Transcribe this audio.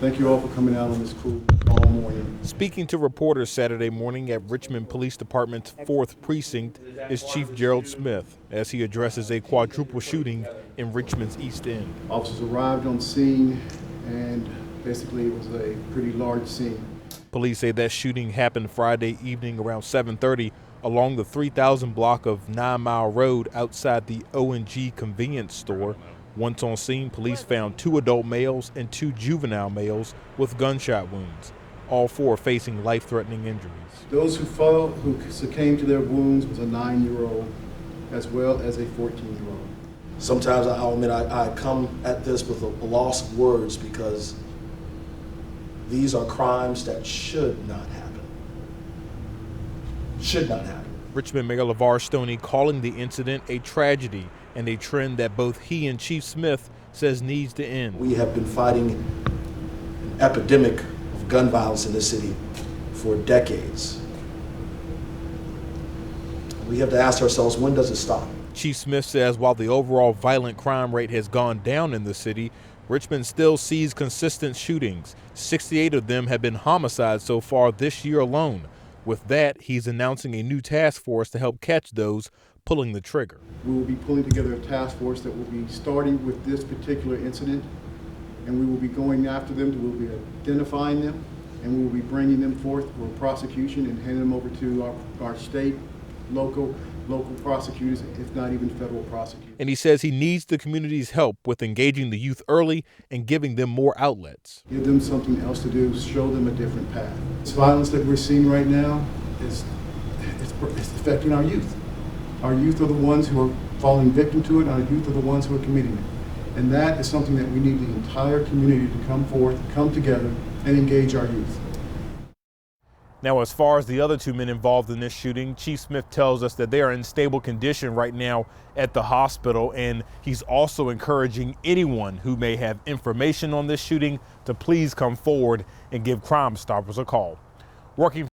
Thank you all for coming out on this cool fall morning. Speaking to reporters Saturday morning at Richmond Police Department's 4th Precinct is Chief Gerald Smith as he addresses a quadruple shooting in Richmond's East End. Officers arrived on scene and basically it was a pretty large scene. Police say that shooting happened Friday evening around 7:30 along the 3000 block of 9 Mile Road outside the O&G convenience store. Once on scene, police found 2 adult males and 2 juvenile males with gunshot wounds, all 4 facing life-threatening injuries. Those who succumbed to their wounds was a 9-year-old as well as a 14-year-old. Sometimes I'll admit I come at this with a loss of words because these are crimes that should not happen. Should not happen. Richmond Mayor LeVar Stoney calling the incident a tragedy and a trend that both he and Chief Smith says needs to end. We have been fighting an epidemic of gun violence in this city for decades. We have to ask ourselves, when does it stop? Chief Smith says while the overall violent crime rate has gone down in the city, Richmond still sees consistent shootings. 68 of them have been homicides so far this year alone. With that, he's announcing a new task force to help catch those pulling the trigger. We will be pulling together a task force that will be starting with this particular incident, and we will be going after them, we will be identifying them, and we will be bringing them forth for prosecution and handing them over to our state, local prosecutors, if not even federal prosecutors. And he says he needs the community's help with engaging the youth early and giving them more outlets. Give them something else to do, show them a different path. This violence that we're seeing right now is affecting our youth. Our youth are the ones who are falling victim to it, and our youth are the ones who are committing it. And that is something that we need the entire community to come forth, come together, and engage our youth. Now, as far as the other 2 men involved in this shooting, Chief Smith tells us that they are in stable condition right now at the hospital, and he's also encouraging anyone who may have information on this shooting to please come forward and give Crime Stoppers a call. Working